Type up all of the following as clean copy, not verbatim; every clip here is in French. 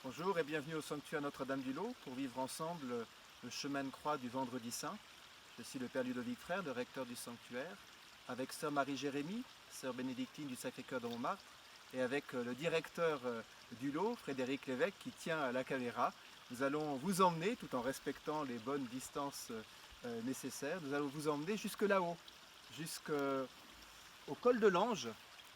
Bonjour et bienvenue au sanctuaire Notre-Dame-du-Lot pour vivre ensemble le chemin de croix du Vendredi Saint. Je suis le Père Ludovic Frère, le recteur du sanctuaire, avec Sœur Marie-Jérémie, Sœur bénédictine du Sacré-Cœur de Montmartre, et avec le directeur du lot, Frédéric Lévesque, qui tient la caméra. Nous allons vous emmener, tout en respectant les bonnes distances nécessaires, nous allons vous emmener jusque là-haut, jusqu'au col de l'Ange.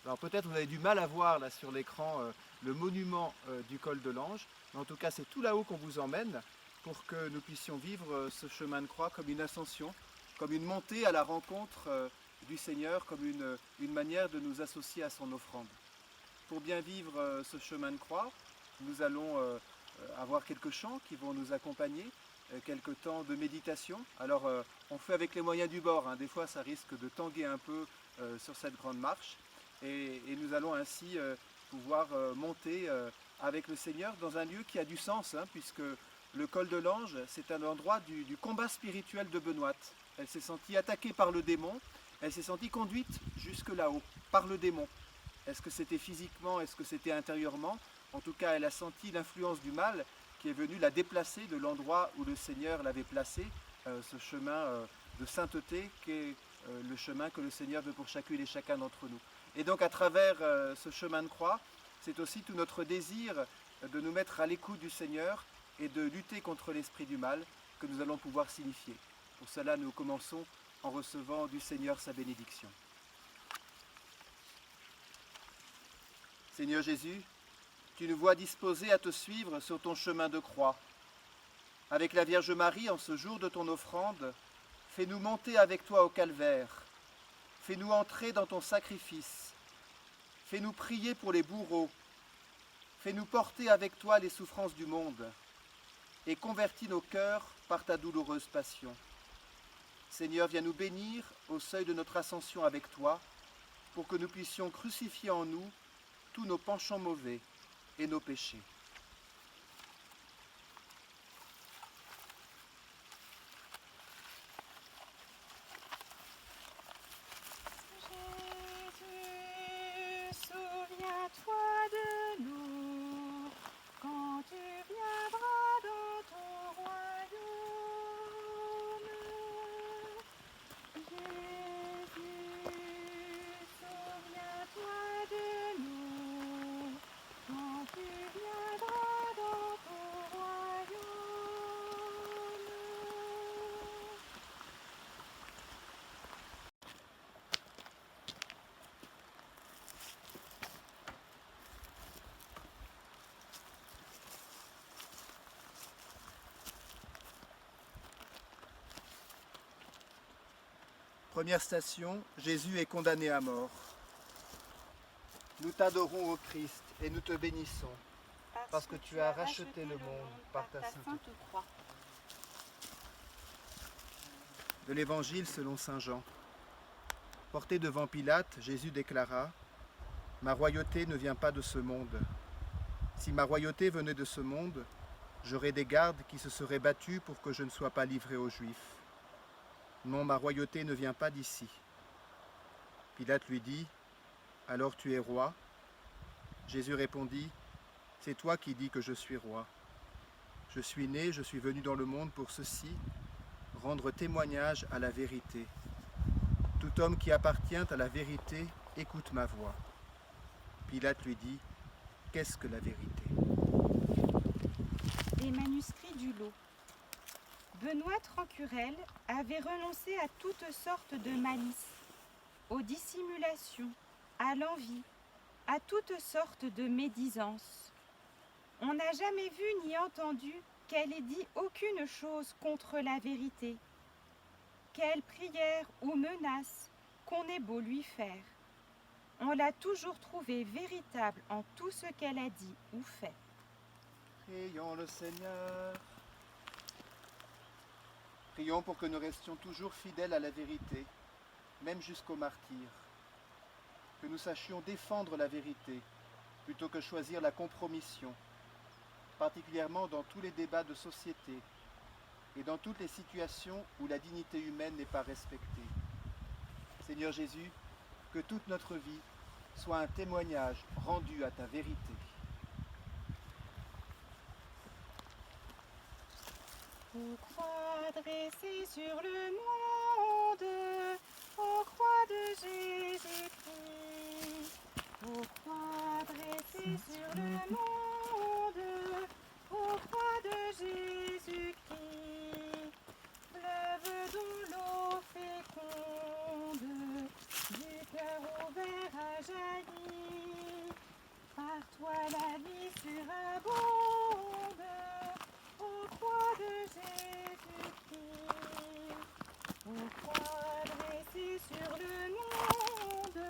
Alors peut-être vous avez du mal à voir là sur l'écran le monument du col de l'Ange, mais en tout cas c'est tout là-haut qu'on vous emmène pour que nous puissions vivre ce chemin de croix comme une ascension, comme une montée à la rencontre du Seigneur, comme une manière de nous associer à son offrande. Pour bien vivre ce chemin de croix, nous allons avoir quelques chants qui vont nous accompagner, quelques temps de méditation. Alors on fait avec les moyens du bord, hein. Des fois ça risque de tanguer un peu sur cette grande marche. Et nous allons ainsi pouvoir monter avec le Seigneur dans un lieu qui a du sens, hein, puisque le col de l'Ange, c'est un endroit du combat spirituel de Benoîte. Elle s'est sentie attaquée par le démon, elle s'est sentie conduite jusque là-haut, par le démon. Est-ce que c'était physiquement, est-ce que c'était intérieurement? En tout cas, elle a senti l'influence du mal qui est venu la déplacer de l'endroit où le Seigneur l'avait placée, ce chemin de sainteté qui est le chemin que le Seigneur veut pour chacune et chacun d'entre nous. Et donc à travers ce chemin de croix, c'est aussi tout notre désir de nous mettre à l'écoute du Seigneur et de lutter contre l'esprit du mal que nous allons pouvoir signifier. Pour cela, nous commençons en recevant du Seigneur sa bénédiction. Seigneur Jésus, tu nous vois disposés à te suivre sur ton chemin de croix. Avec la Vierge Marie, en ce jour de ton offrande, fais-nous monter avec toi au calvaire. Fais-nous entrer dans ton sacrifice. Fais-nous prier pour les bourreaux. Fais-nous porter avec toi les souffrances du monde. Et convertis nos cœurs par ta douloureuse passion. Seigneur, viens nous bénir au seuil de notre ascension avec toi, pour que nous puissions crucifier en nous tous nos penchants mauvais et nos péchés. Souviens-toi de nous quand tu viendras dans ton royaume. Jésus, souviens-toi de nous quand tu viendras dans ton royaume. Première station, Jésus est condamné à mort. Nous t'adorons, ô Christ, et nous te bénissons, parce que tu as racheté le monde par ta sainte croix. De l'Évangile selon saint Jean. Porté devant Pilate, Jésus déclara « Ma royauté ne vient pas de ce monde. Si ma royauté venait de ce monde, j'aurais des gardes qui se seraient battus pour que je ne sois pas livré aux Juifs. Non, ma royauté ne vient pas d'ici. » Pilate lui dit « Alors tu es roi ?» Jésus répondit « C'est toi qui dis que je suis roi. Je suis né, je suis venu dans le monde pour ceci, rendre témoignage à la vérité. Tout homme qui appartient à la vérité écoute ma voix. » Pilate lui dit « Qu'est-ce que la vérité ?» Des manuscrits du lot. Benoît Trancurel avait renoncé à toutes sortes de malices, aux dissimulations, à l'envie, à toutes sortes de médisances. On n'a jamais vu ni entendu qu'elle ait dit aucune chose contre la vérité, quelle prière ou menace qu'on ait beau lui faire. On l'a toujours trouvée véritable en tout ce qu'elle a dit ou fait. Prions le Seigneur. Prions pour que nous restions toujours fidèles à la vérité, même jusqu'au martyre. Que nous sachions défendre la vérité plutôt que choisir la compromission, particulièrement dans tous les débats de société et dans toutes les situations où la dignité humaine n'est pas respectée. Seigneur Jésus, que toute notre vie soit un témoignage rendu à ta vérité. Ô croix dressée sur le monde, ô croix de Jésus-Christ. Ô croix dressée sur le monde, ô croix de Jésus-Christ. Fleuve dont l'eau féconde, du cœur ouvert a jailli. Par toi la vie surabonde, ô croix de Jésus-Christ. Ô croix dressée sur le monde,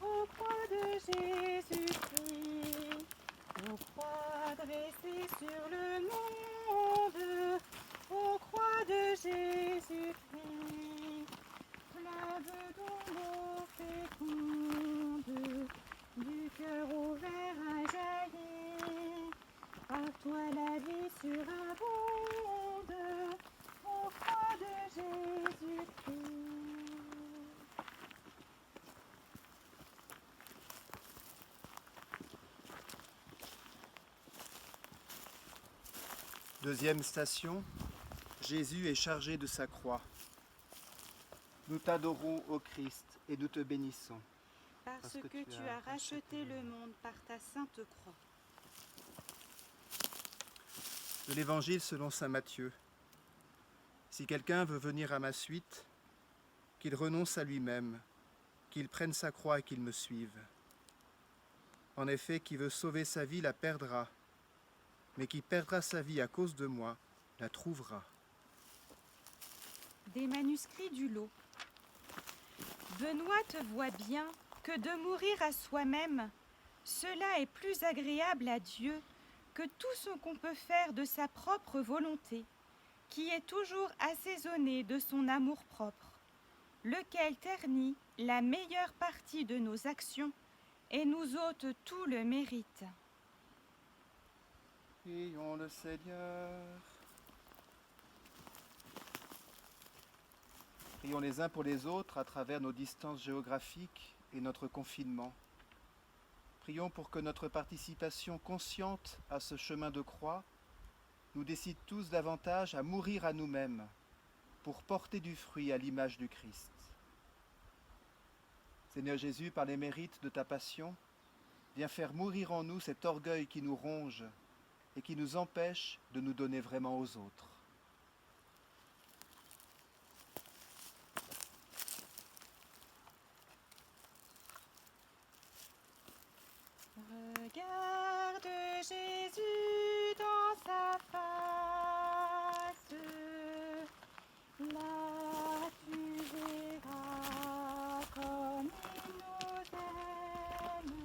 ô croix de Jésus-Christ. Ô croix dressée sur le monde, ô croix de Jésus-Christ. Fleuve dont l'eau féconde, du cœur ouvert a jailli. Par toi la vie surabonde, ô croix de Jésus-Christ. Deuxième station, Jésus est chargé de sa croix. Nous t'adorons, ô Christ, et nous te bénissons. Parce que tu as racheté le monde par ta sainte croix. De l'Évangile selon saint Matthieu. Si quelqu'un veut venir à ma suite, qu'il renonce à lui-même, qu'il prenne sa croix et qu'il me suive. En effet, qui veut sauver sa vie la perdra, mais qui perdra sa vie à cause de moi la trouvera. Des manuscrits du lot. Benoît te voit bien que de mourir à soi-même, cela est plus agréable à Dieu que tout ce qu'on peut faire de sa propre volonté, qui est toujours assaisonnée de son amour-propre, lequel ternit la meilleure partie de nos actions et nous ôte tout le mérite. Prions le Seigneur. Prions les uns pour les autres à travers nos distances géographiques et notre confinement. Prions pour que notre participation consciente à ce chemin de croix nous décide tous davantage à mourir à nous-mêmes pour porter du fruit à l'image du Christ. Seigneur Jésus, par les mérites de ta passion, viens faire mourir en nous cet orgueil qui nous ronge et qui nous empêche de nous donner vraiment aux autres. Regarde Jésus dans sa face, là tu verras comme il nous aime.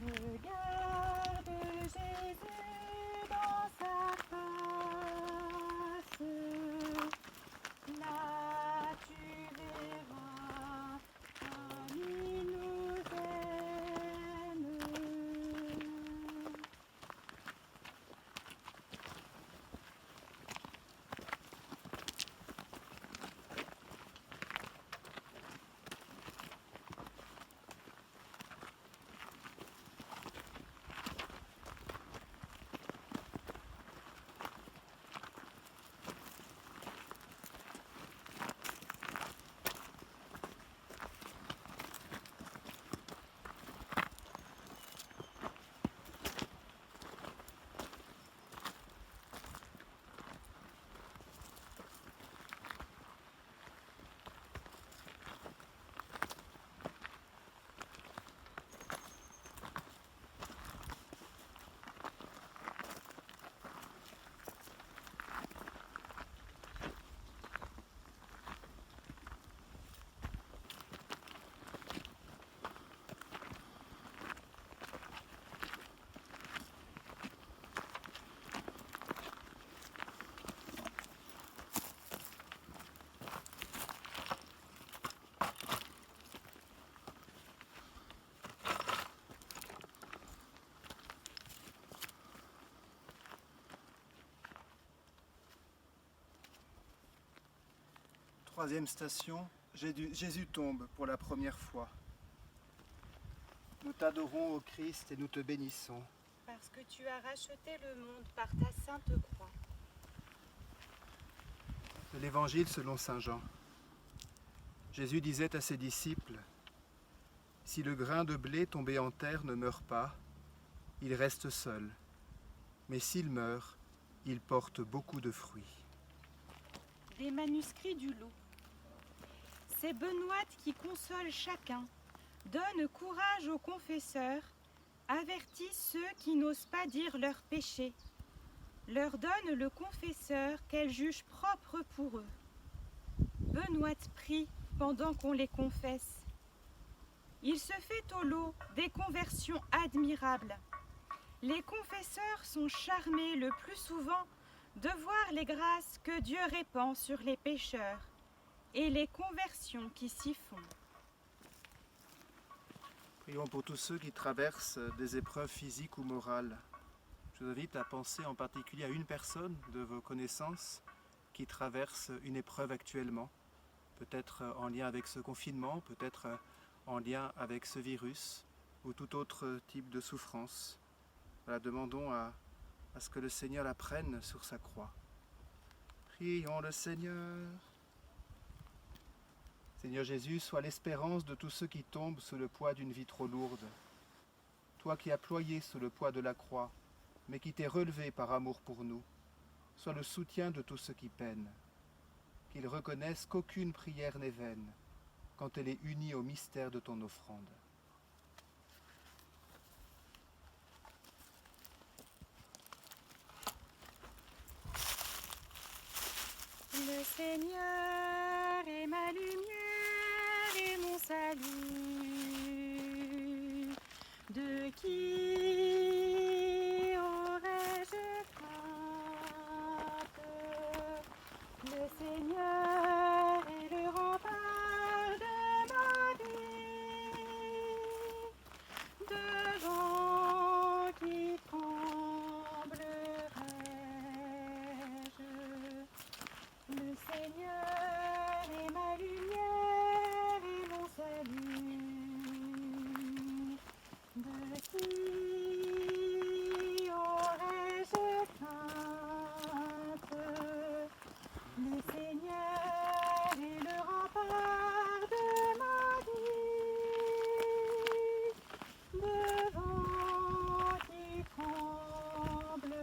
Regarde Jésus dans sa face, là tu verras comme il nous aime. Troisième station, Jésus tombe pour la première fois. Nous t'adorons, ô Christ, et nous te bénissons. Parce que tu as racheté le monde par ta sainte croix. De l'Évangile selon saint Jean. Jésus disait à ses disciples, « Si le grain de blé tombé en terre ne meurt pas, il reste seul, mais s'il meurt, il porte beaucoup de fruits. » Des manuscrits du lot. C'est Benoît qui console chacun, donne courage aux confesseurs, avertit ceux qui n'osent pas dire leurs péchés, leur donne le confesseur qu'elle juge propre pour eux. Benoît prie pendant qu'on les confesse. Il se fait au lot des conversions admirables. Les confesseurs sont charmés le plus souvent de voir les grâces que Dieu répand sur les pécheurs et les conversions qui s'y font. Prions pour tous ceux qui traversent des épreuves physiques ou morales. Je vous invite à penser en particulier à une personne de vos connaissances qui traverse une épreuve actuellement, peut-être en lien avec ce confinement, peut-être en lien avec ce virus ou tout autre type de souffrance. Voilà, demandons à ce que le Seigneur la prenne sur sa croix. Prions le Seigneur. Seigneur Jésus, sois l'espérance de tous ceux qui tombent sous le poids d'une vie trop lourde. Toi qui as ployé sous le poids de la croix, mais qui t'es relevé par amour pour nous, sois le soutien de tous ceux qui peinent. Qu'ils reconnaissent qu'aucune prière n'est vaine quand elle est unie au mystère de ton offrande. Le Seigneur est ma lumière et mon salut. De qui aurais-je crainte? Le Seigneur est le rempart de ma vie. Devant qui tremblerais-je? Le Seigneur est ma lumière et mon salut. De qui aurais-je crainte? Le Seigneur est le rempart de ma vie. Devant qui tremblerais-je?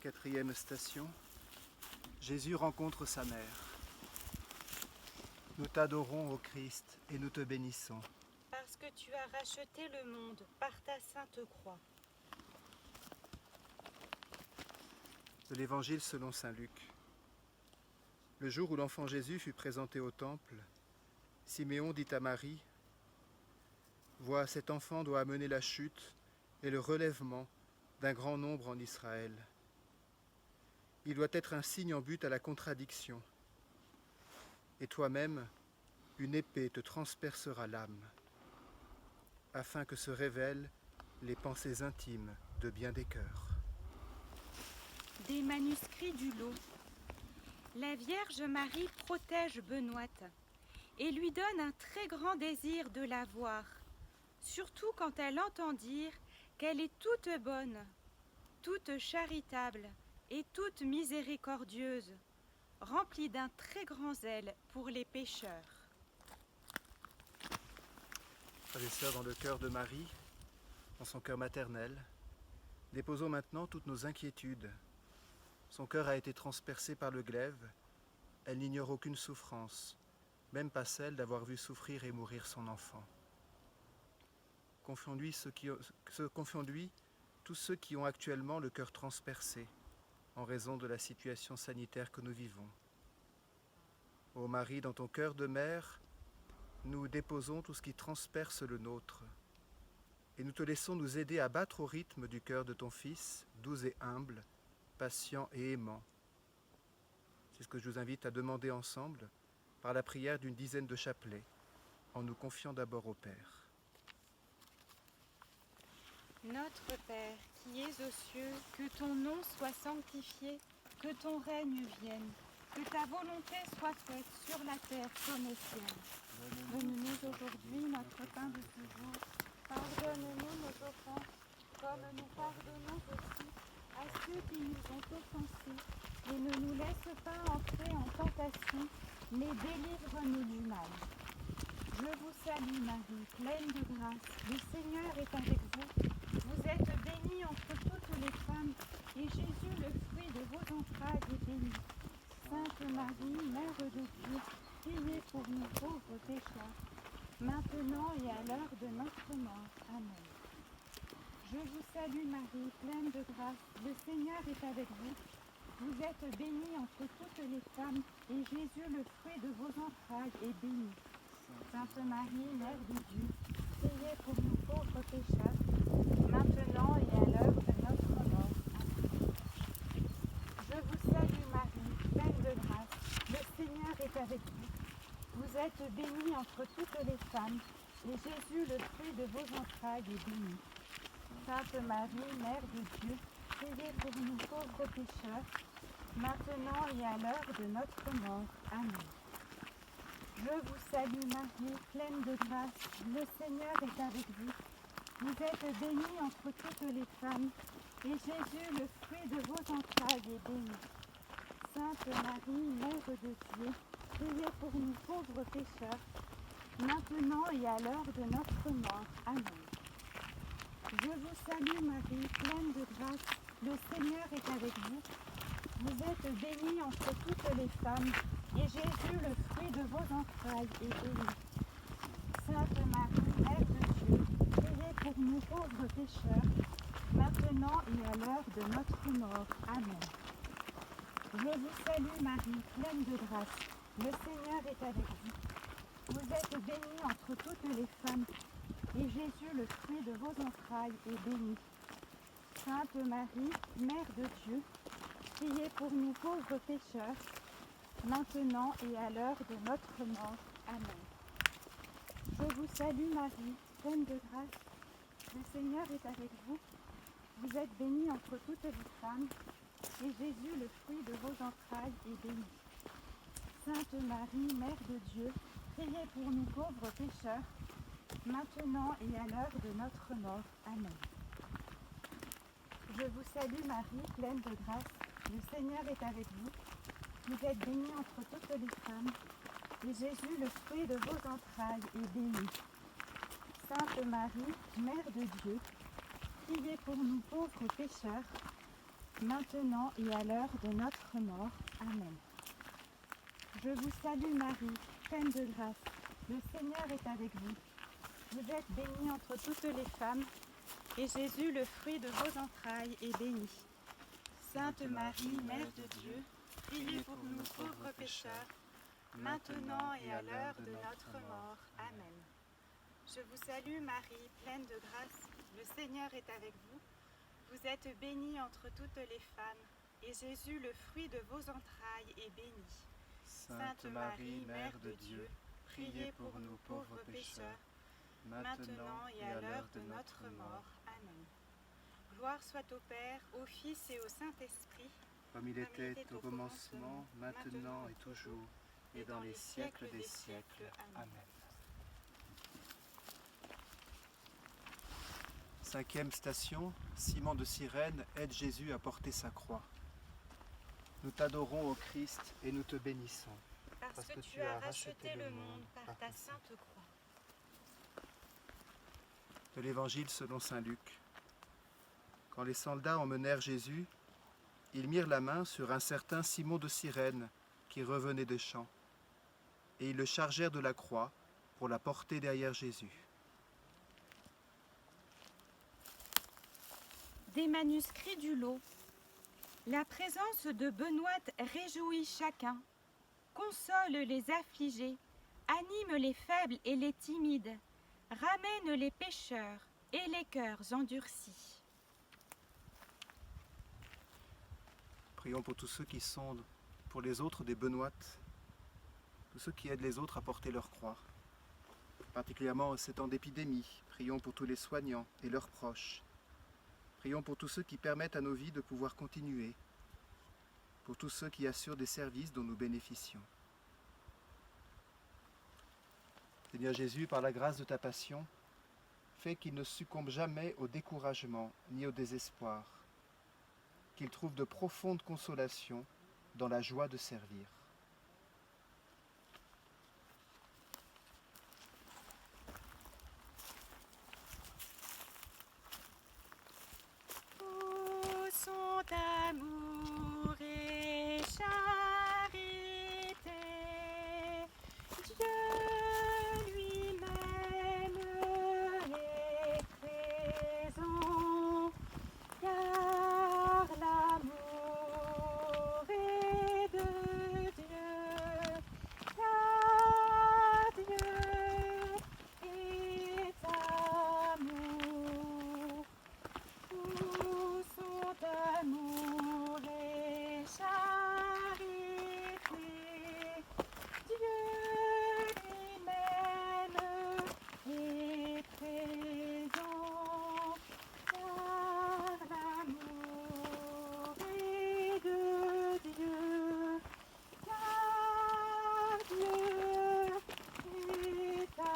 Quatrième station, Jésus rencontre sa mère. Nous t'adorons, ô Christ, et nous te bénissons. Parce que tu as racheté le monde par ta sainte croix. De l'Évangile selon saint Luc. Le jour où l'enfant Jésus fut présenté au temple, Siméon dit à Marie, « Vois, cet enfant doit amener la chute et le relèvement d'un grand nombre en Israël. Il doit être un signe en but à la contradiction. Et toi-même, une épée te transpercera l'âme, afin que se révèlent les pensées intimes de bien des cœurs. » Des manuscrits du lot. La Vierge Marie protège Benoîte et lui donne un très grand désir de la voir, surtout quand elle entend dire qu'elle est toute bonne, toute charitable et toute miséricordieuse, remplie d'un très grand zèle pour les pécheurs. Frères et sœurs, dans le cœur de Marie, dans son cœur maternel, déposons maintenant toutes nos inquiétudes. Son cœur a été transpercé par le glaive, elle n'ignore aucune souffrance, même pas celle d'avoir vu souffrir et mourir son enfant. Confions-lui tous ceux qui ont actuellement le cœur transpercé en raison de la situation sanitaire que nous vivons. Ô Marie, dans ton cœur de mère, nous déposons tout ce qui transperce le nôtre et nous te laissons nous aider à battre au rythme du cœur de ton Fils, doux et humble, patient et aimant. C'est ce que je vous invite à demander ensemble par la prière d'une dizaine de chapelets, en nous confiant d'abord au Père. Notre Père, qui es aux cieux, que ton nom soit sanctifié, que ton règne vienne, que ta volonté soit faite sur la terre comme au ciel. Donne-nous aujourd'hui notre pain de ce jour. Pardonne-nous nos offenses, comme nous pardonnons aussi à ceux qui nous ont offensés. Et ne nous laisse pas entrer en tentation, mais délivre-nous du mal. Je vous salue Marie, pleine de grâce, le Seigneur est avec vous. Vous êtes bénie entre toutes les femmes, et Jésus, le fruit de vos entrailles, est béni. Sainte Marie, Mère de Dieu, priez pour nous pauvres pécheurs, maintenant et à l'heure de notre mort. Amen. Je vous salue Marie, pleine de grâce, le Seigneur est avec vous. Vous êtes bénie entre toutes les femmes, et Jésus, le fruit de vos entrailles, est béni. Sainte Marie, Mère de Dieu, priez pour nous pauvres pécheurs, maintenant et à l'heure de notre mort. Amen. Je vous salue Marie, pleine de grâce, le Seigneur est avec vous. Vous êtes bénie entre toutes les femmes, et Jésus, le fruit de vos entrailles, est béni. Sainte Marie, Mère de Dieu, priez pour nous pauvres pécheurs, maintenant et à l'heure de notre mort. Amen. Je vous salue Marie, pleine de grâce, le Seigneur est avec vous. Vous êtes bénie entre toutes les femmes, et Jésus, le fruit de vos entrailles, est béni. Sainte Marie, Mère de Dieu, priez pour nous pauvres pécheurs, maintenant et à l'heure de notre mort. Amen. Je vous salue Marie, pleine de grâce, le Seigneur est avec vous. Vous êtes bénie entre toutes les femmes, et Jésus, le fruit de vos entrailles, est béni. Sainte Marie, Mère de Dieu, priez pour nous pauvres pécheurs, maintenant et à l'heure de notre mort. Amen. Je vous salue Marie, pleine de grâce, le Seigneur est avec vous. Vous êtes bénie entre toutes les femmes, et Jésus, le fruit de vos entrailles, est béni. Sainte Marie, Mère de Dieu, priez pour nous pauvres pécheurs, maintenant et à l'heure de notre mort. Amen. Je vous salue Marie, pleine de grâce, le Seigneur est avec vous. Vous êtes bénie entre toutes les femmes, et Jésus, le fruit de vos entrailles, est béni. Sainte Marie, Mère de Dieu, priez pour nous pauvres pécheurs, maintenant et à l'heure de notre mort. Amen. Je vous salue Marie, pleine de grâce, le Seigneur est avec vous. Vous êtes bénie entre toutes les femmes, et Jésus, le fruit de vos entrailles, est béni. Sainte Marie, Mère de Dieu, priez pour nous pauvres pécheurs, maintenant et à l'heure de notre mort. Amen. Je vous salue Marie, pleine de grâce, le Seigneur est avec vous. Vous êtes bénie entre toutes les femmes, et Jésus, le fruit de vos entrailles, est béni. Sainte Marie, Mère de Dieu, priez pour nous pauvres pécheurs, maintenant et à l'heure de notre mort. Amen. Je vous salue Marie, pleine de grâce, le Seigneur est avec vous. Vous êtes bénie entre toutes les femmes, et Jésus, le fruit de vos entrailles, est béni. Sainte Marie, Mère de Dieu, priez pour nous pauvres pécheurs, maintenant et à l'heure de notre mort. Amen. Gloire soit au Père, au Fils et au Saint-Esprit, comme il était au commencement, maintenant et toujours, et dans les siècles des siècles. Amen. Cinquième station, Simon de Cyrène aide Jésus à porter sa croix. Nous t'adorons, ô Christ, et nous te bénissons. Parce que tu as racheté le monde par ta sainte croix. De l'Évangile selon saint Luc. Quand les soldats emmenèrent Jésus, ils mirent la main sur un certain Simon de Cyrène qui revenait des champs, et ils le chargèrent de la croix pour la porter derrière Jésus. Des manuscrits du lot. La présence de Benoît réjouit chacun, console les affligés, anime les faibles et les timides, ramène les pécheurs et les cœurs endurcis. Prions pour tous ceux qui sont pour les autres des Benoîtes, tous ceux qui aident les autres à porter leur croix. Particulièrement en ces temps d'épidémie, prions pour tous les soignants et leurs proches. Prions pour tous ceux qui permettent à nos vies de pouvoir continuer, pour tous ceux qui assurent des services dont nous bénéficions. Seigneur Jésus, par la grâce de ta passion, fais qu'ils ne succombent jamais au découragement ni au désespoir, qu'ils trouvent de profondes consolations dans la joie de servir. Ô son d'amour et charité, Dieu lui-même est présent, car l'amour est de Dieu, car Dieu est amour. Tous sont d'amour et charité, Dieu lui-même est présent, car l'amour est de Dieu, car Dieu est amour.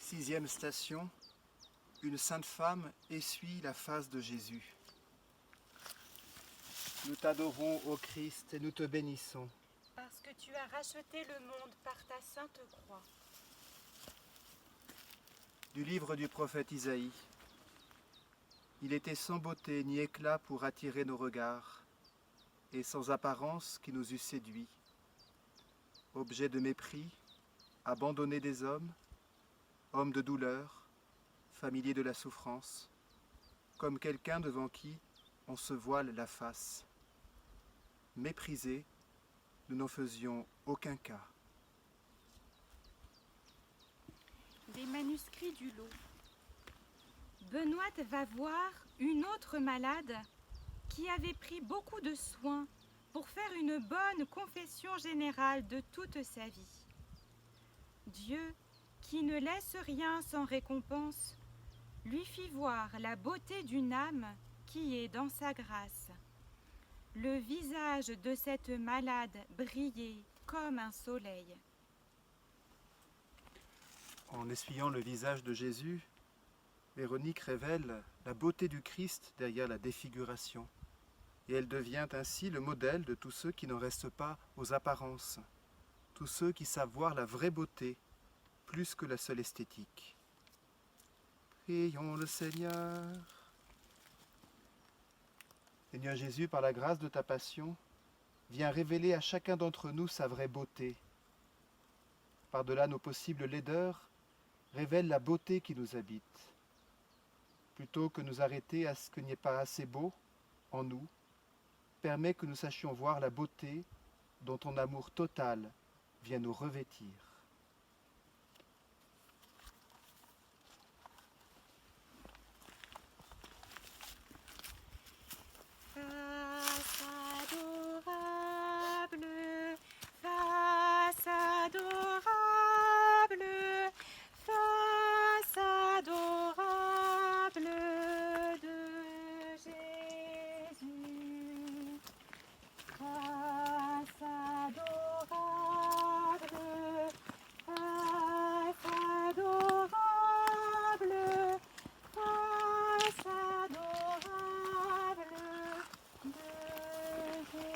Sixième station, une sainte femme essuie la face de Jésus. Nous t'adorons, ô Christ, et nous te bénissons. Parce que tu as racheté le monde par ta sainte croix. Du livre du prophète Isaïe. Il était sans beauté ni éclat pour attirer nos regards, et sans apparence qui nous eût séduits. Objet de mépris, abandonné des hommes, homme de douleur, familier de la souffrance, comme quelqu'un devant qui on se voile la face. Méprisé, nous n'en faisions aucun cas. Des manuscrits du lot. Benoît va voir une autre malade qui avait pris beaucoup de soins pour faire une bonne confession générale de toute sa vie. Dieu, qui ne laisse rien sans récompense, lui fit voir la beauté d'une âme qui est dans sa grâce. Le visage de cette malade brillait comme un soleil. En essuyant le visage de Jésus, Véronique révèle la beauté du Christ derrière la défiguration. Et elle devient ainsi le modèle de tous ceux qui n'en restent pas aux apparences, tous ceux qui savent voir la vraie beauté plus que la seule esthétique. Prions le Seigneur. Seigneur Jésus, par la grâce de ta passion, viens révéler à chacun d'entre nous sa vraie beauté. Par-delà nos possibles laideurs, révèle la beauté qui nous habite. Plutôt que nous arrêter à ce qu'il n'y ait pas assez beau en nous, permets que nous sachions voir la beauté dont ton amour total vient nous revêtir. Face adorable, face adorable de Jésus. Face adorable, face adorable, face adorable de Jésus.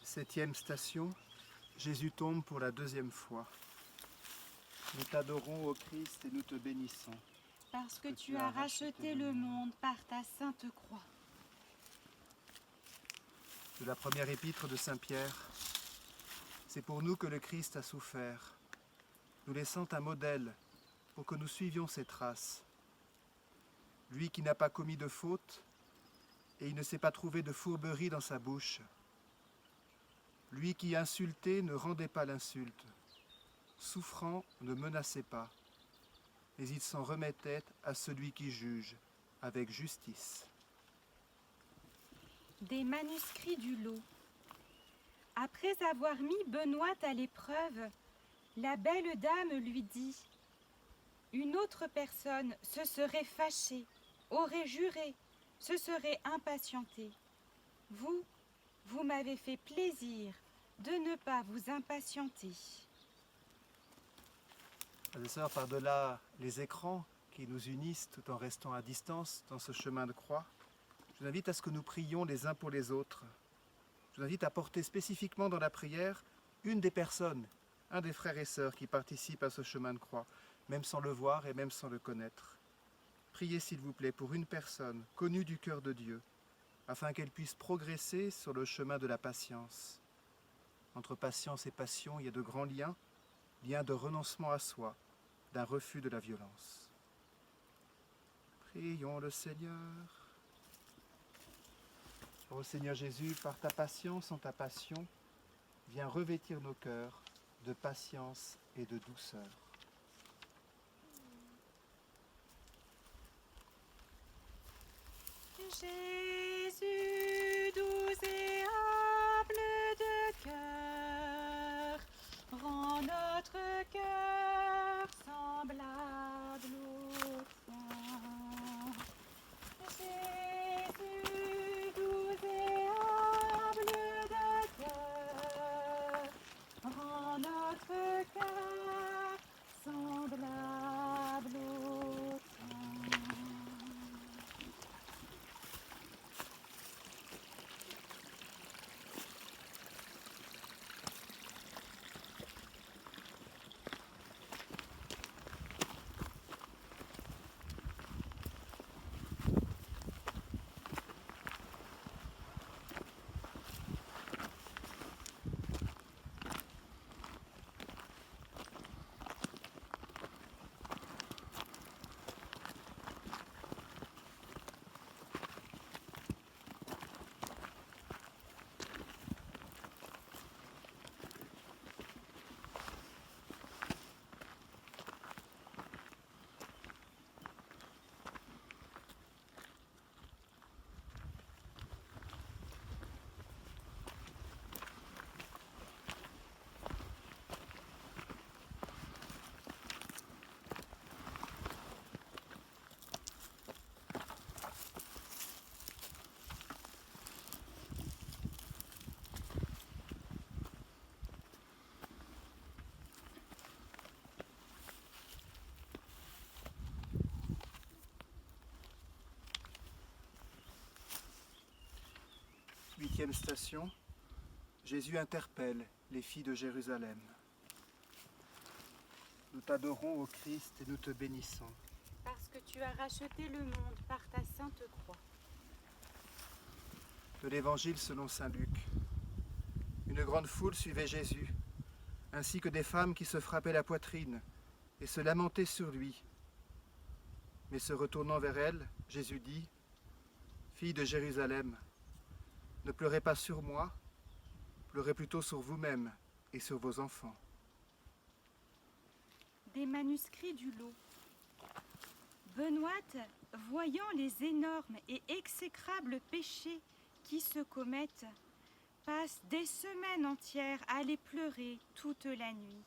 Septième station, Jésus tombe pour la deuxième fois. Nous t'adorons, ô Christ, et nous te bénissons. Parce que tu as racheté le monde par ta sainte croix. De la première épître de Saint Pierre, c'est pour nous que le Christ a souffert, nous laissant un modèle pour que nous suivions ses traces. Lui qui n'a pas commis de faute, et il ne s'est pas trouvé de fourberie dans sa bouche. Lui qui insulté ne rendait pas l'insulte, souffrant ne menaçait pas, mais il s'en remettait à celui qui juge avec justice. Des manuscrits du lot. Après avoir mis Benoît à l'épreuve, la belle dame lui dit : Une autre personne se serait fâchée, aurait juré, se serait impatientée. Vous m'avez fait plaisir de ne pas vous impatienter. Frères et sœurs, par-delà les écrans qui nous unissent tout en restant à distance dans ce chemin de croix, je vous invite à ce que nous prions les uns pour les autres. Je vous invite à porter spécifiquement dans la prière une des personnes, un des frères et sœurs qui participent à ce chemin de croix, même sans le voir et même sans le connaître. Priez s'il vous plaît pour une personne connue du cœur de Dieu, afin qu'elle puisse progresser sur le chemin de la patience. Entre patience et passion, il y a de grands liens, liens de renoncement à soi, d'un refus de la violence. Prions le Seigneur. Ô Seigneur Jésus, par ta patience en ta passion, viens revêtir nos cœurs de patience et de douceur. Jésus, doux et humble de cœur, rends notre cœur semblable au tien. Jésus, doux et humble de cœur, rends notre cœur semblable au tien. Huitième station, Jésus interpelle les filles de Jérusalem. Nous t'adorons, ô Christ, et nous te bénissons. Parce que tu as racheté le monde par ta sainte croix. De l'Évangile selon saint Luc. Une grande foule suivait Jésus, ainsi que des femmes qui se frappaient la poitrine et se lamentaient sur lui. Mais se retournant vers elles, Jésus dit, « Filles de Jérusalem, ne pleurez pas sur moi, pleurez plutôt sur vous-mêmes et sur vos enfants. » Des manuscrits du lot. Benoît, voyant les énormes et exécrables péchés qui se commettent, passe des semaines entières à les pleurer toute la nuit.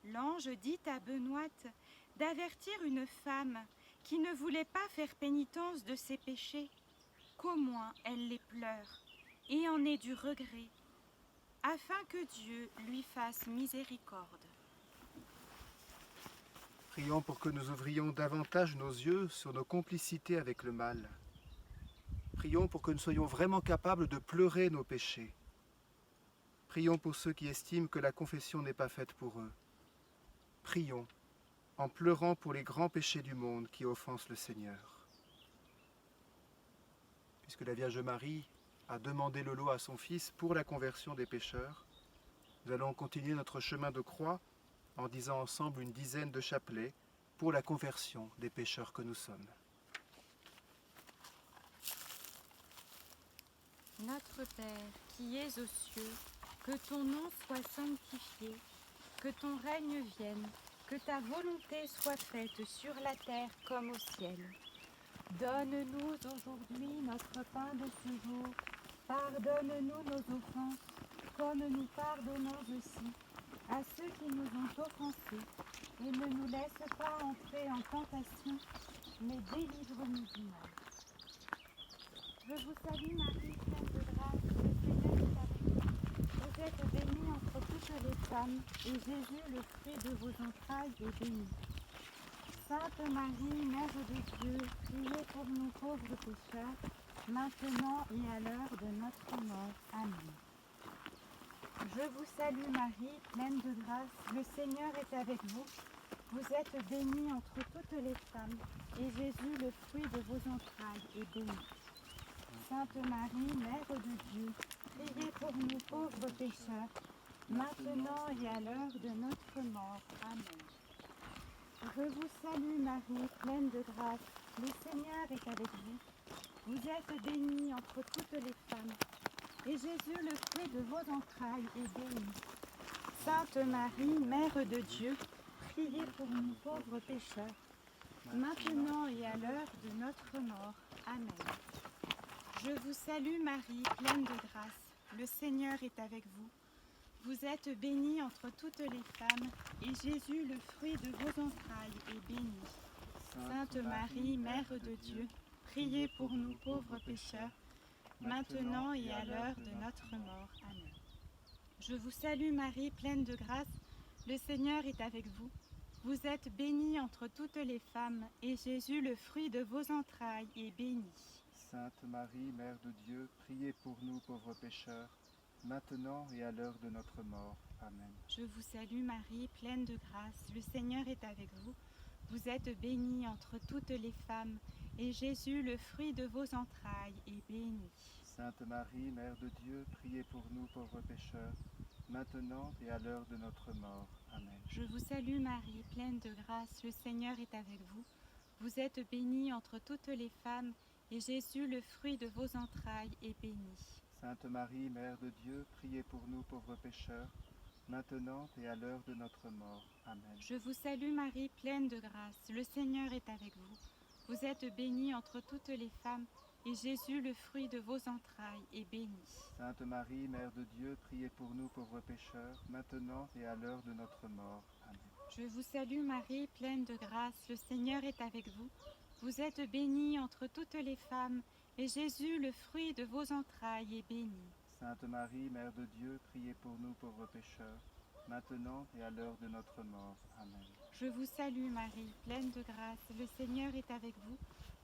L'ange dit à Benoît d'avertir une femme qui ne voulait pas faire pénitence de ses péchés, qu'au moins elle les pleure et en ait du regret, afin que Dieu lui fasse miséricorde. Prions pour que nous ouvrions davantage nos yeux sur nos complicités avec le mal. Prions pour que nous soyons vraiment capables de pleurer nos péchés. Prions pour ceux qui estiment que la confession n'est pas faite pour eux. Prions en pleurant pour les grands péchés du monde qui offensent le Seigneur. Puisque la Vierge Marie a demandé le lot à son Fils pour la conversion des pécheurs, nous allons continuer notre chemin de croix en disant ensemble une dizaine de chapelets pour la conversion des pécheurs que nous sommes. Notre Père, qui es aux cieux, que ton nom soit sanctifié, que ton règne vienne, que ta volonté soit faite sur la terre comme au ciel. Donne-nous aujourd'hui notre pain de ce jour. Pardonne-nous nos offenses, comme nous pardonnons aussi à ceux qui nous ont offensés. et ne nous laisse pas entrer en tentation, mais délivre-nous du mal. Je vous salue Marie, pleine de grâce, le Seigneur est avec vous. Vous êtes bénie entre toutes les femmes, et Jésus, le fruit de vos entrailles, est béni. Sainte Marie, Mère de Dieu, priez pour nous pauvres pécheurs, maintenant et à l'heure de notre mort. Amen. Je vous salue Marie, pleine de grâce, le Seigneur est avec vous. Vous êtes bénie entre toutes les femmes, et Jésus, le fruit de vos entrailles, est béni. Sainte Marie, Mère de Dieu, priez pour nous pauvres pécheurs, maintenant et à l'heure de notre mort. Amen. Je vous salue Marie, pleine de grâce, le Seigneur est avec vous. Vous êtes bénie entre toutes les femmes, et Jésus, le fruit de vos entrailles, est béni. Sainte Marie, Mère de Dieu, priez pour nous pauvres pécheurs, maintenant et à l'heure de notre mort. Amen. Je vous salue Marie, pleine de grâce, le Seigneur est avec vous. Vous êtes bénie entre toutes les femmes, et Jésus, le fruit de vos entrailles, est béni. Sainte Marie, Mère de Dieu, priez pour nous pauvres pécheurs, maintenant et à l'heure de notre mort. Amen. Je vous salue Marie, pleine de grâce, le Seigneur est avec vous. Vous êtes bénie entre toutes les femmes, et Jésus, le fruit de vos entrailles, est béni. Sainte Marie, Mère de Dieu, priez pour nous pauvres pécheurs, maintenant et à l'heure de notre mort. Amen. Je vous salue Marie, pleine de grâce, le Seigneur est avec vous. Vous êtes bénie entre toutes les femmes, et Jésus, le fruit de vos entrailles, est béni. Sainte Marie, Mère de Dieu, priez pour nous pauvres pécheurs, maintenant et à l'heure de notre mort. Amen. Je vous salue Marie, pleine de grâce, le Seigneur est avec vous. Vous êtes bénie entre toutes les femmes, et Jésus, le fruit de vos entrailles, est béni. Sainte Marie, Mère de Dieu, priez pour nous pauvres pécheurs, maintenant et à l'heure de notre mort. Amen. Je vous salue Marie, pleine de grâce, le Seigneur est avec vous. Vous êtes bénie entre toutes les femmes, et Jésus, le fruit de vos entrailles, est béni. Sainte Marie, Mère de Dieu, priez pour nous pauvres pécheurs, maintenant et à l'heure de notre mort. Amen. Je vous salue Marie, pleine de grâce, le Seigneur est avec vous. Vous êtes bénie entre toutes les femmes, et Jésus, le fruit de vos entrailles, est béni. Sainte Marie, Mère de Dieu, priez pour nous pauvres pécheurs, maintenant et à l'heure de notre mort. Amen. Je vous salue Marie, pleine de grâce, le Seigneur est avec vous.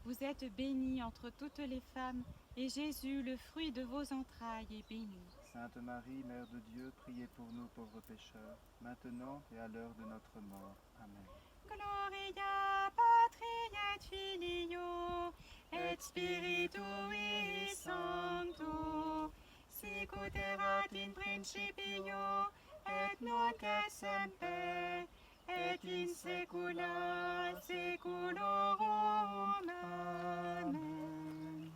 Vous êtes bénie entre toutes les femmes, et Jésus, le fruit de vos entrailles, est béni. Sainte Marie, Mère de Dieu, priez pour nous pauvres pécheurs, maintenant et à l'heure de notre mort. Amen. Gloria Patri et Filio et Spiritui Sancto, sicut erat in principio et nunc et semper et in saecula saeculorum. Amen.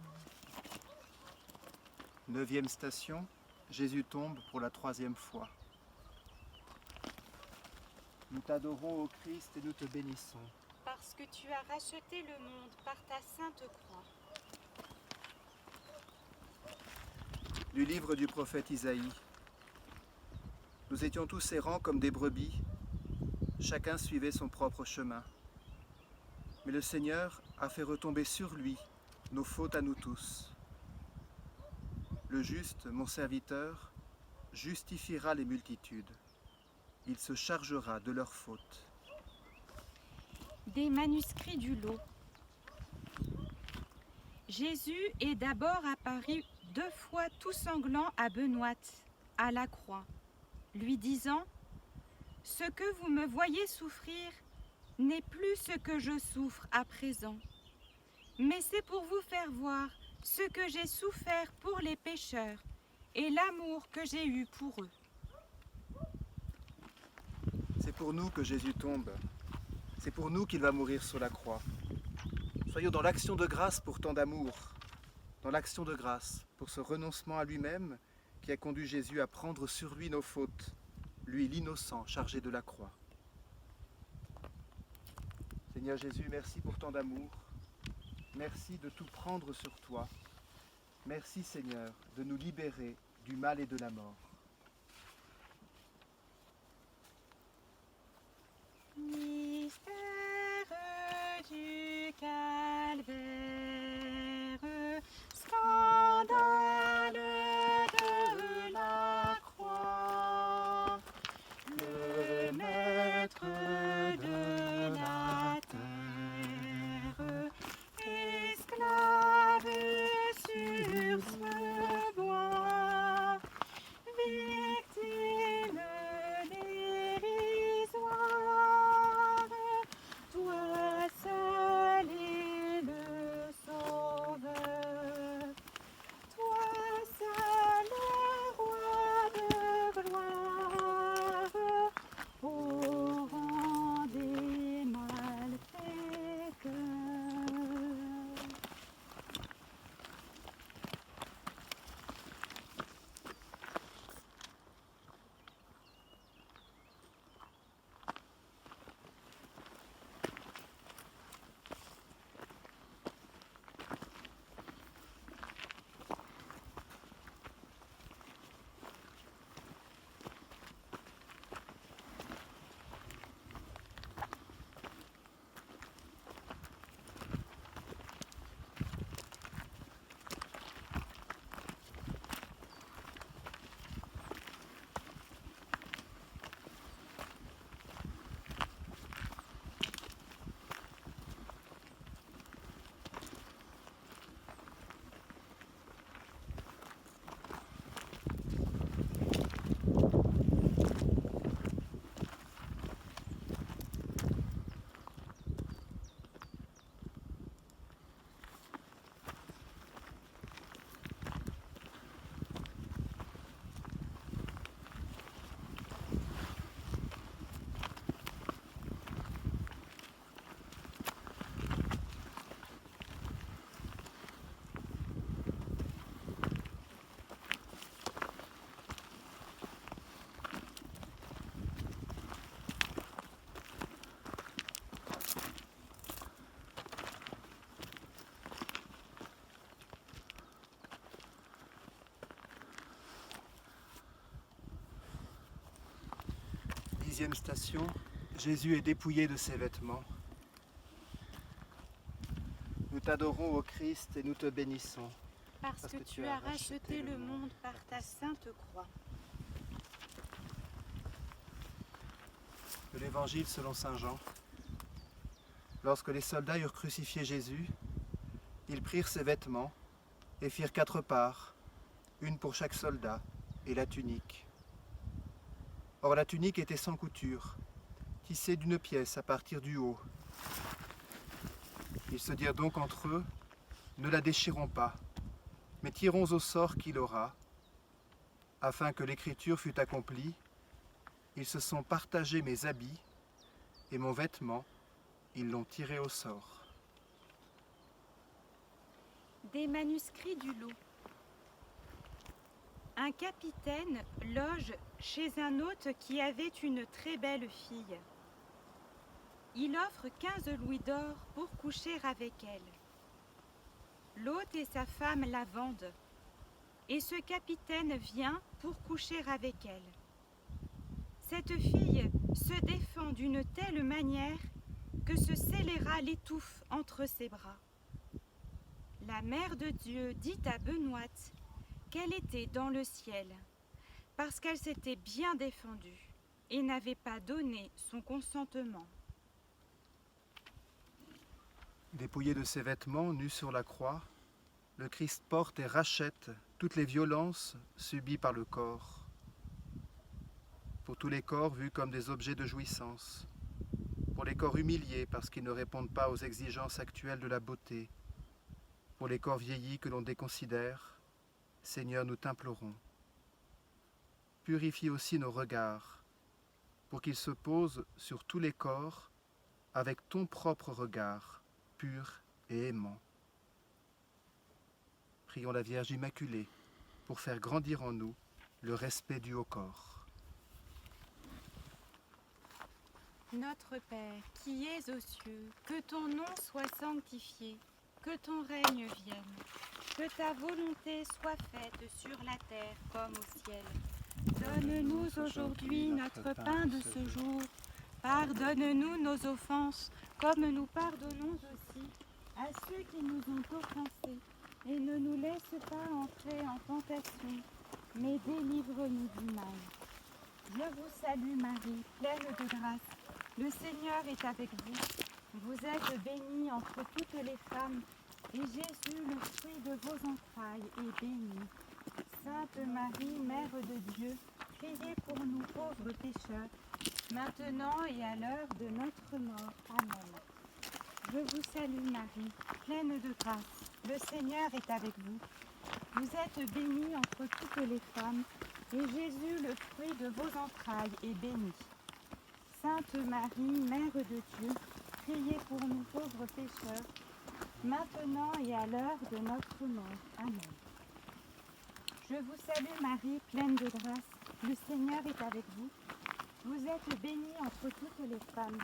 9e station, Jésus tombe pour la 3e fois. Nous t'adorons, ô Christ, et nous te bénissons. Parce que tu as racheté le monde par ta sainte croix. Du livre du prophète Isaïe. Nous étions tous errants comme des brebis, chacun suivait son propre chemin. Mais le Seigneur a fait retomber sur lui nos fautes à nous tous. Le juste, mon serviteur, justifiera les multitudes. Il se chargera de leurs fautes. Des manuscrits du lot. Jésus est d'abord apparu 2 fois tout sanglant à Benoît, à la croix, lui disant « Ce que vous me voyez souffrir n'est plus ce que je souffre à présent, mais c'est pour vous faire voir ce que j'ai souffert pour les pécheurs et l'amour que j'ai eu pour eux. » C'est pour nous que Jésus tombe. C'est pour nous qu'il va mourir sur la croix. Soyons dans l'action de grâce pour tant d'amour, dans l'action de grâce pour ce renoncement à lui-même qui a conduit Jésus à prendre sur lui nos fautes, lui l'innocent chargé de la croix. Seigneur Jésus, merci pour tant d'amour. Merci de tout prendre sur toi. Merci Seigneur de nous libérer du mal et de la mort. Oui. 6e station, Jésus est dépouillé de ses vêtements. Nous t'adorons, ô Christ, et nous te bénissons. Parce que tu as racheté le monde par ta sainte croix. De l'Évangile selon saint Jean. Lorsque les soldats eurent crucifié Jésus, ils prirent ses vêtements et firent 4 parts, une pour chaque soldat, et la tunique. Or la tunique était sans couture, tissée d'une pièce à partir du haut. Ils se dirent donc entre eux, ne la déchirons pas, mais tirons au sort qu'il aura, afin que l'écriture fût accomplie. Ils se sont partagés mes habits, et mon vêtement, ils l'ont tiré au sort. Des manuscrits du lot. Un capitaine loge chez un hôte qui avait une très belle fille. Il offre 15 louis d'or pour coucher avec elle. L'hôte et sa femme la vendent, et ce capitaine vient pour coucher avec elle. Cette fille se défend d'une telle manière que ce scélérat l'étouffe entre ses bras. La mère de Dieu dit à Benoît qu'elle était dans le ciel, parce qu'elle s'était bien défendue et n'avait pas donné son consentement. Dépouillé de ses vêtements, nu sur la croix, le Christ porte et rachète toutes les violences subies par le corps. Pour tous les corps vus comme des objets de jouissance, pour les corps humiliés parce qu'ils ne répondent pas aux exigences actuelles de la beauté, pour les corps vieillis que l'on déconsidère, Seigneur, nous t'implorons. Purifie aussi nos regards, pour qu'ils se posent sur tous les corps avec ton propre regard, pur et aimant. Prions la Vierge Immaculée pour faire grandir en nous le respect dû au corps. Notre Père, qui es aux cieux, que ton nom soit sanctifié, que ton règne vienne, que ta volonté soit faite sur la terre comme au ciel. Donne-nous aujourd'hui notre pain de ce jour. Pardonne-nous nos offenses, comme nous pardonnons aussi à ceux qui nous ont offensés. Et ne nous laisse pas entrer en tentation, mais délivre-nous du mal. Je vous salue Marie, pleine de grâce. Le Seigneur est avec vous. Vous êtes bénie entre toutes les femmes, et Jésus, le fruit de vos entrailles, est béni. Sainte Marie, Mère de Dieu, priez pour nous pauvres pécheurs, maintenant et à l'heure de notre mort. Amen. Je vous salue Marie, pleine de grâce. Le Seigneur est avec vous. Vous êtes bénie entre toutes les femmes, et Jésus, le fruit de vos entrailles, est béni. Sainte Marie, Mère de Dieu, priez pour nous pauvres pécheurs, maintenant et à l'heure de notre mort. Amen. Je vous salue Marie, pleine de grâce. Le Seigneur est avec vous. Vous êtes bénie entre toutes les femmes,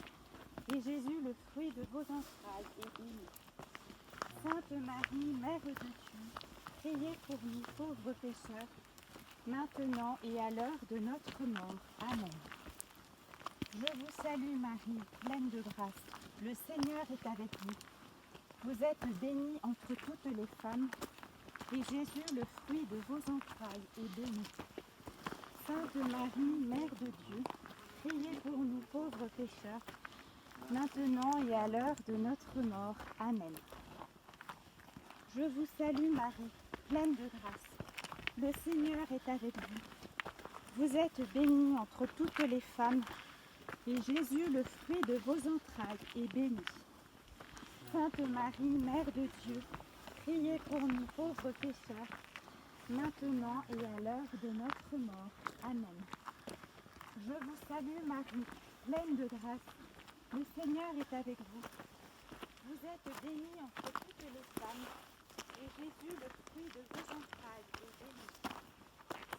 et Jésus, le fruit de vos entrailles, est béni. Sainte Marie, Mère de Dieu, priez pour nous pauvres pécheurs, maintenant et à l'heure de notre mort. Amen. Je vous salue Marie, pleine de grâce. Le Seigneur est avec vous. Vous êtes bénie entre toutes les femmes, et Jésus, le fruit de vos entrailles, est béni. Sainte Marie, Mère de Dieu, priez pour nous pauvres pécheurs, maintenant et à l'heure de notre mort. Amen. Je vous salue Marie, pleine de grâce. Le Seigneur est avec vous. Vous êtes bénie entre toutes les femmes, et Jésus, le fruit de vos entrailles, est béni. Sainte Marie, Mère de Dieu, priez pour nous pauvres pécheurs, maintenant et à l'heure de notre mort. Amen. Je vous salue Marie, pleine de grâce. Le Seigneur est avec vous. Vous êtes bénie entre toutes les femmes, et Jésus, le fruit de vos entrailles, est béni.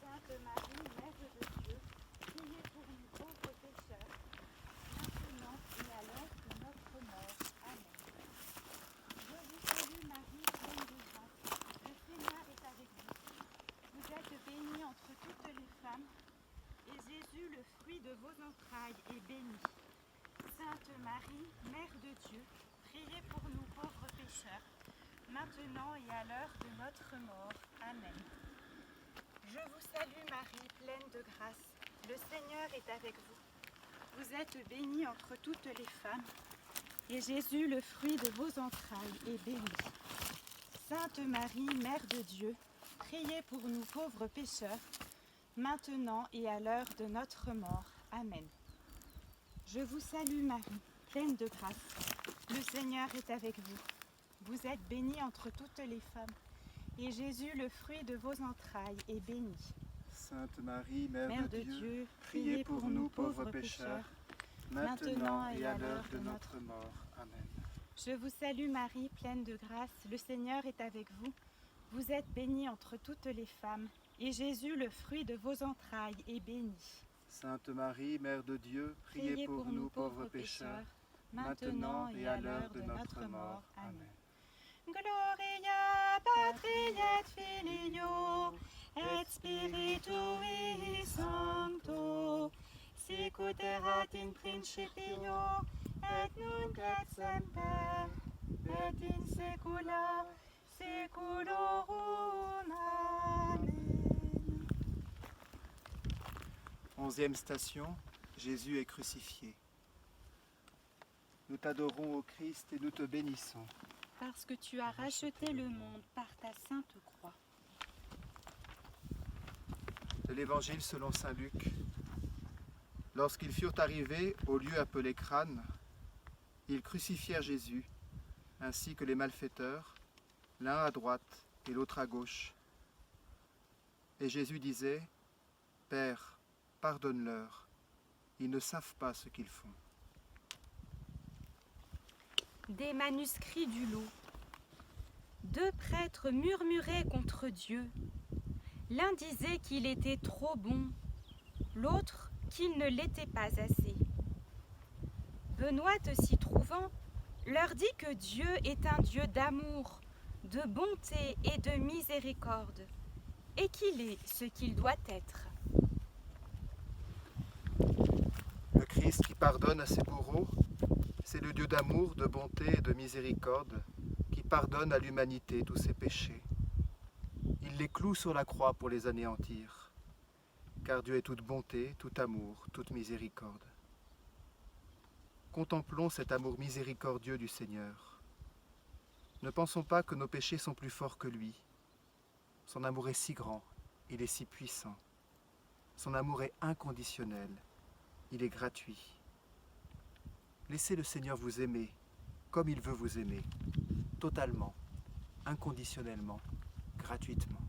Sainte Marie, Mère de Dieu, priez pour nous pauvres pécheurs, maintenant et à l'heure de notre mort. Amen. Je vous salue Marie, pleine de grâce. Le Seigneur est avec vous. Vous êtes bénie entre toutes les femmes, et Jésus, le fruit de vos entrailles, est pour nous pauvres pécheurs, maintenant et à l'heure de notre mort. Amen. Je vous salue Marie, pleine de grâce. Le Seigneur est avec vous. Vous êtes bénie entre toutes les femmes, et Jésus, le fruit de vos entrailles, est béni. Sainte Marie, Mère de Dieu, priez pour nous pauvres pécheurs, maintenant et à l'heure de notre mort. Amen. Je vous salue Marie, pleine de grâce. Le Seigneur est avec vous. Vous êtes bénie entre toutes les femmes, et Jésus, le fruit de vos entrailles, est béni. Sainte Marie, Mère, Mère de de Dieu, Dieu, priez pour nous pauvres pécheurs, maintenant et à l'heure de notre mort. Amen. Je vous salue Marie, pleine de grâce. Le Seigneur est avec vous. Vous êtes bénie entre toutes les femmes, et Jésus, le fruit de vos entrailles, est béni. Sainte Marie, Mère de Dieu, priez pour nous pauvres pécheurs, maintenant et à l'heure de notre mort. Amen. Gloria Patri et Filio et Spiritui Sancto, sicut erat in principio et nunc et semper et in saecula saeculorum. Amen. 11e station, Jésus est crucifié. Nous t'adorons, ô Christ, et nous te bénissons. Parce que tu as racheté le monde par ta sainte croix. De l'Évangile selon saint Luc. Lorsqu'ils furent arrivés au lieu appelé Crâne, ils crucifièrent Jésus, ainsi que les malfaiteurs, l'un à droite et l'autre à gauche. Et Jésus disait, « Père, pardonne-leur, ils ne savent pas ce qu'ils font. » Des manuscrits du lot. 2 prêtres murmuraient contre Dieu. L'un disait qu'il était trop bon, l'autre qu'il ne l'était pas assez. Benoît, s'y trouvant, leur dit que Dieu est un Dieu d'amour, de bonté et de miséricorde, et qu'il est ce qu'il doit être. Le Christ qui pardonne à ses bourreaux, c'est le Dieu d'amour, de bonté et de miséricorde qui pardonne à l'humanité tous ses péchés. Il les cloue sur la croix pour les anéantir, car Dieu est toute bonté, tout amour, toute miséricorde. Contemplons cet amour miséricordieux du Seigneur. Ne pensons pas que nos péchés sont plus forts que lui. Son amour est si grand, il est si puissant. Son amour est inconditionnel, il est gratuit. Laissez le Seigneur vous aimer comme il veut vous aimer, totalement, inconditionnellement, gratuitement.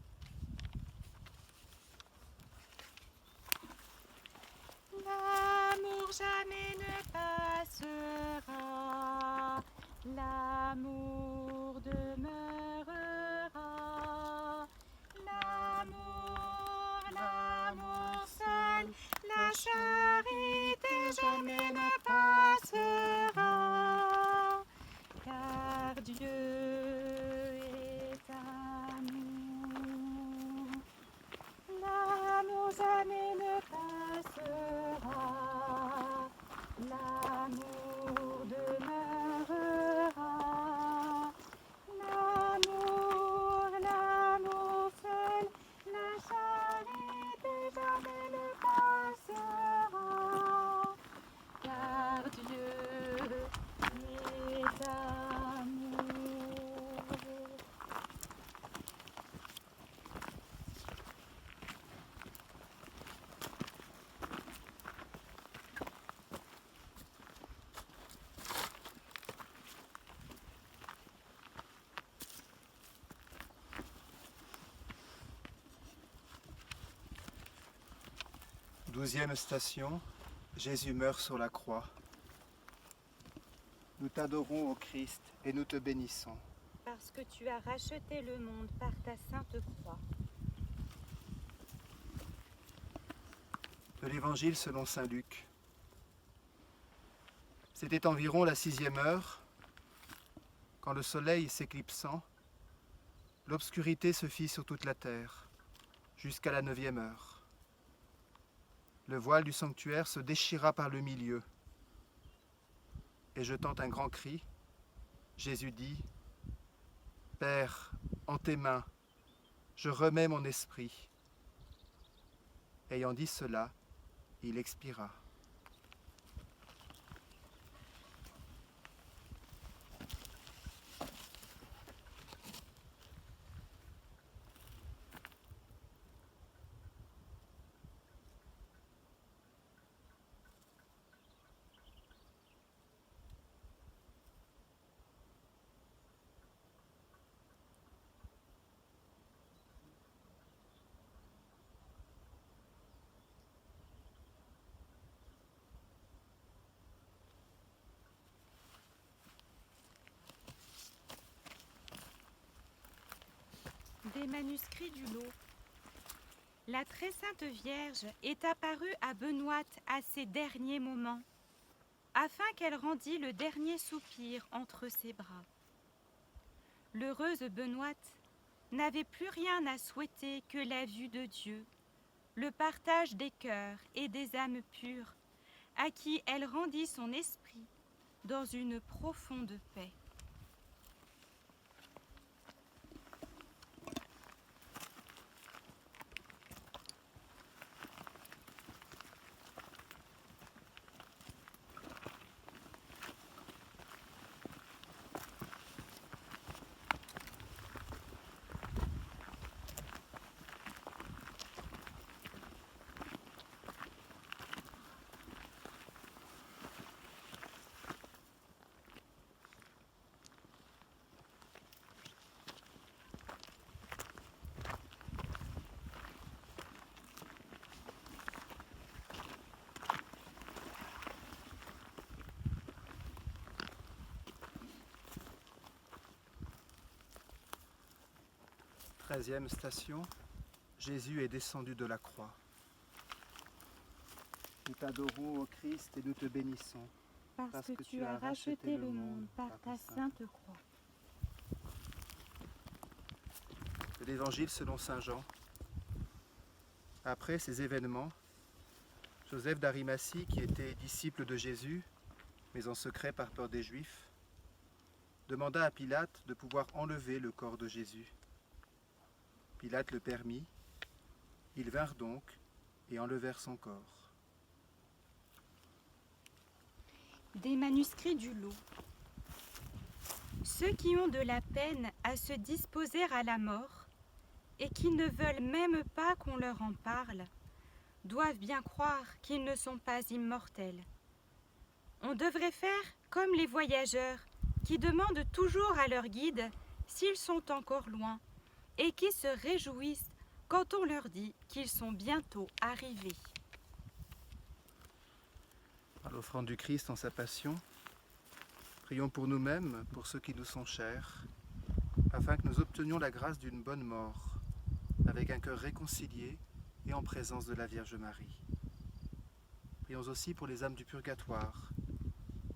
L'amour jamais ne passera, l'amour demeurera. L'amour seul, la charité jamais ne passera, car Dieu est amour. L'amour jamais ne passera, l'amour demeurera. L'amour seul, la charité jamais ne passera, car Dieu est amour. Douzième station, Jésus meurt sur la croix. Nous t'adorons, ô Christ, et nous te bénissons. Parce que tu as racheté le monde par ta sainte croix. De l'Évangile selon saint Luc. C'était environ la 6e heure, quand le soleil s'éclipsant, l'obscurité se fit sur toute la terre, jusqu'à la 9e heure. Le voile du sanctuaire se déchira par le milieu, et jetant un grand cri, Jésus dit, « Père, en tes mains, je remets mon esprit. » Ayant dit cela, il expira. Des manuscrits du lot. La très sainte Vierge est apparue à Benoîte à ses derniers moments, afin qu'elle rendît le dernier soupir entre ses bras. L'heureuse Benoîte n'avait plus rien à souhaiter que la vue de Dieu, le partage des cœurs et des âmes pures, à qui elle rendit son esprit dans une profonde paix. Treizième station, Jésus est descendu de la croix. Nous t'adorons, ô Christ, et nous te bénissons. Parce que tu as racheté le monde par ta sainte croix. De l'Évangile selon saint Jean. Après ces événements, Joseph d'Arimathie, qui était disciple de Jésus, mais en secret par peur des Juifs, demanda à Pilate de pouvoir enlever le corps de Jésus. Pilate le permit. Ils vinrent donc et enlevèrent son corps. Des manuscrits du lot. Ceux qui ont de la peine à se disposer à la mort et qui ne veulent même pas qu'on leur en parle, doivent bien croire qu'ils ne sont pas immortels. On devrait faire comme les voyageurs qui demandent toujours à leur guide s'ils sont encore loin et qui se réjouissent quand on leur dit qu'ils sont bientôt arrivés. Par l'offrande du Christ en sa passion, prions pour nous-mêmes, pour ceux qui nous sont chers, afin que nous obtenions la grâce d'une bonne mort, avec un cœur réconcilié et en présence de la Vierge Marie. Prions aussi pour les âmes du purgatoire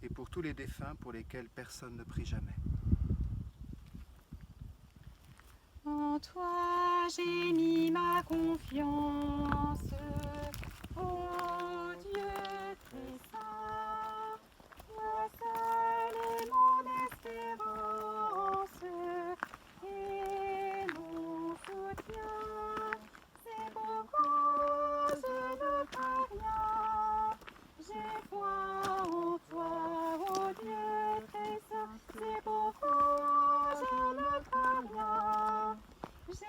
et pour tous les défunts pour lesquels personne ne prie jamais. En toi j'ai mis ma confiance, ô Dieu très saint, toi seul est mon espérance et mon soutien. C'est pourquoi je ne crains rien, j'ai foi en toi, ô Dieu très saint. C'est pourquoi je ne crains rien.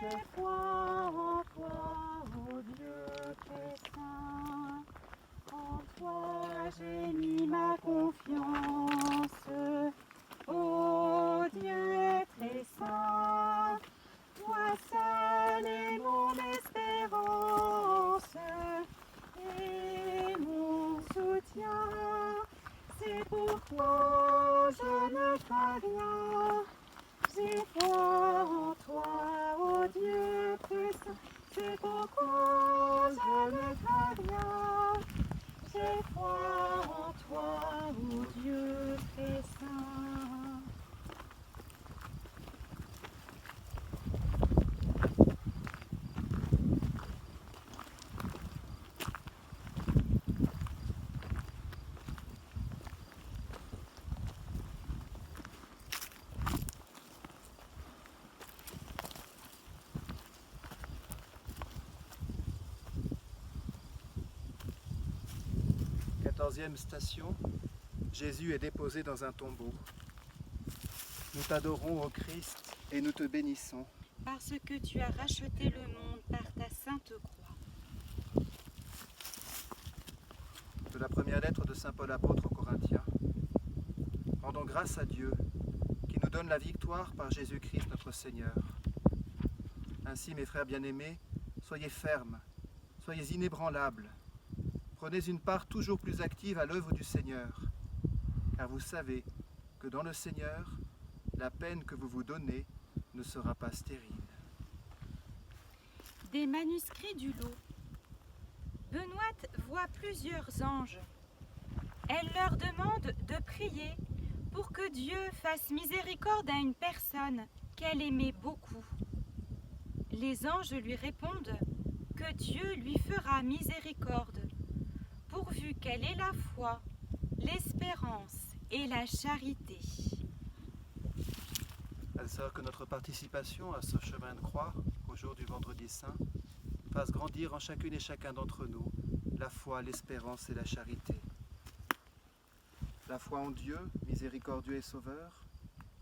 J'ai foi en toi, ô Dieu très saint. En toi j'ai mis ma confiance, ô Dieu très saint. Toi seul est mon espérance et mon soutien. C'est pourquoi je ne crains rien. J'ai foi en toi, ô Dieu très saint. C'est pourquoi je ne crains rien. J'ai foi en toi, ô Dieu très saint. 14e station, Jésus est déposé dans un tombeau. Nous t'adorons, ô Christ, et nous te bénissons. Parce que tu as racheté le monde par ta sainte croix. De la première lettre de saint Paul apôtre aux Corinthiens. Rendons grâce à Dieu qui nous donne la victoire par Jésus-Christ notre Seigneur. Ainsi, mes frères bien-aimés, soyez fermes, soyez inébranlables. Prenez une part toujours plus active à l'œuvre du Seigneur, car vous savez que dans le Seigneur, la peine que vous vous donnez ne sera pas stérile. Des manuscrits du lot. Benoît voit plusieurs anges. Elle leur demande de prier pour que Dieu fasse miséricorde à une personne qu'elle aimait beaucoup. Les anges lui répondent que Dieu lui fera miséricorde, pourvu qu'elle ait la foi, l'espérance et la charité. Sœur, que notre participation à ce chemin de croix, au jour du Vendredi Saint, fasse grandir en chacune et chacun d'entre nous la foi, l'espérance et la charité. La foi en Dieu, miséricordieux et sauveur,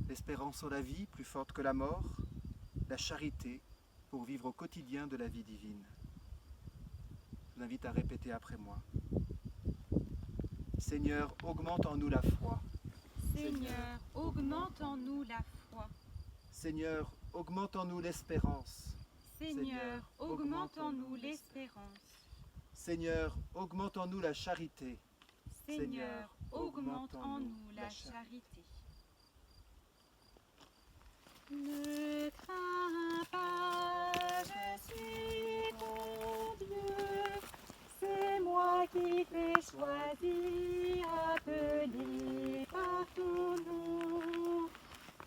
l'espérance en la vie, plus forte que la mort, la charité pour vivre au quotidien de la vie divine. Je vous invite à répéter après moi. Seigneur, augmente en nous la foi. Seigneur, augmente en nous la foi. Seigneur, augmente en nous l'espérance. Seigneur, augmente en nous l'espérance. Seigneur, augmente en nous la charité. Seigneur, augmente en nous la charité. Ne crains pas, je suis ton Dieu. C'est moi qui t'ai choisi, appelé par ton nom.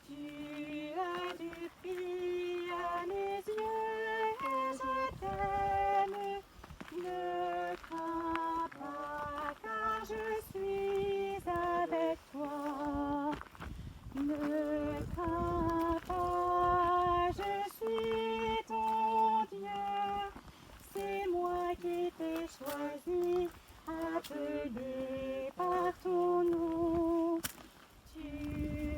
Tu as du prix à mes yeux et je t'aime. Ne crains pas car je suis avec toi. Ne crains pas, je suis ton Dieu. C'est moi qui t'ai choisi, appelé par ton nom. Tu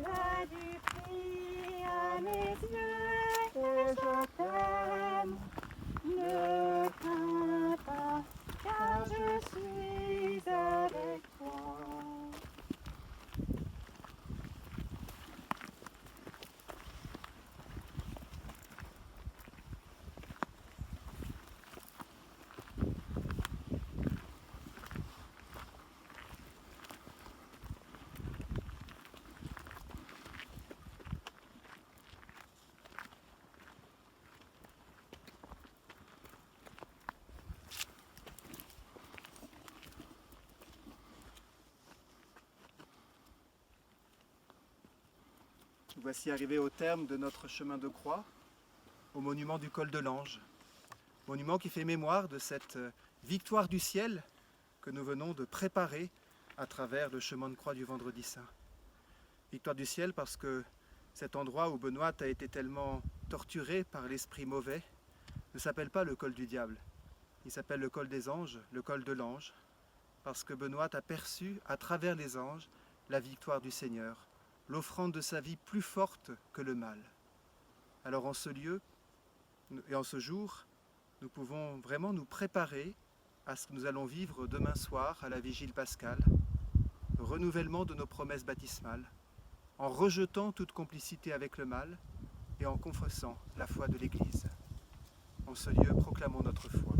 as du prix à mes yeux et je t'aime. Ne crains pas, car je suis avec toi. Nous voici arrivés au terme de notre chemin de croix, au monument du col de l'Ange. Monument qui fait mémoire de cette victoire du ciel que nous venons de préparer à travers le chemin de croix du Vendredi Saint. Victoire du ciel parce que cet endroit où Benoît a été tellement torturé par l'esprit mauvais ne s'appelle pas le col du diable. Il s'appelle le col des anges, le col de l'ange, parce que Benoît a perçu à travers les anges la victoire du Seigneur, l'offrande de sa vie plus forte que le mal. Alors en ce lieu et en ce jour, nous pouvons vraiment nous préparer à ce que nous allons vivre demain soir à la Vigile pascale, le renouvellement de nos promesses baptismales, en rejetant toute complicité avec le mal et en confessant la foi de l'Église. En ce lieu, proclamons notre foi.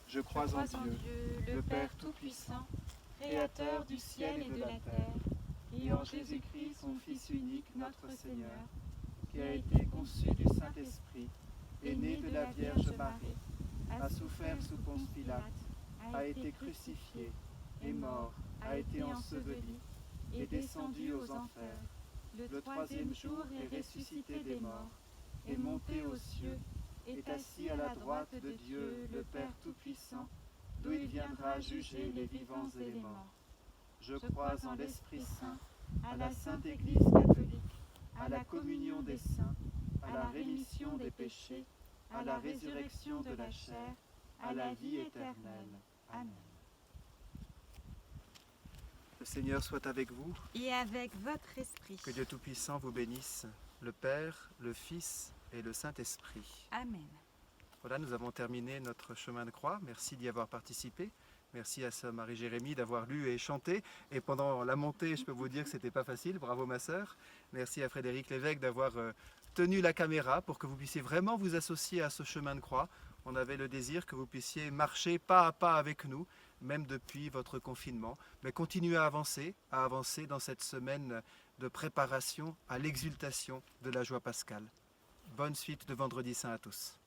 Je crois en Dieu, le Père Tout-Puissant, Créateur du ciel et de la terre, et en Jésus-Christ, son Fils unique, notre Seigneur, qui a été conçu du Saint-Esprit, est né de la Vierge Marie, a souffert sous Ponce Pilate, a été crucifié, est mort, a été enseveli, est descendu aux enfers. Le troisième jour est ressuscité des morts, est monté aux cieux, est assis à la droite de Dieu, le Père Tout-Puissant, d'où il viendra juger les vivants et les morts. Je crois en l'Esprit Saint, à la Sainte Église catholique, à la communion des saints, à la rémission des péchés, à la résurrection de la chair, à la vie éternelle. Amen. Le Seigneur soit avec vous, et avec votre esprit. que Dieu Tout-Puissant vous bénisse, le Père, le Fils et le Saint-Esprit. Amen. Voilà, nous avons terminé notre chemin de croix. Merci d'y avoir participé. Merci à sœur Marie-Jérémie d'avoir lu et chanté. Et pendant la montée, je peux vous dire que c'était pas facile. Bravo ma sœur. Merci à Frédéric Lévesque d'avoir tenu la caméra pour que vous puissiez vraiment vous associer à ce chemin de croix. On avait le désir que vous puissiez marcher pas à pas avec nous, même depuis votre confinement. Mais continuez à avancer dans cette semaine de préparation à l'exultation de la joie pascale. Bonne suite de Vendredi Saint à tous.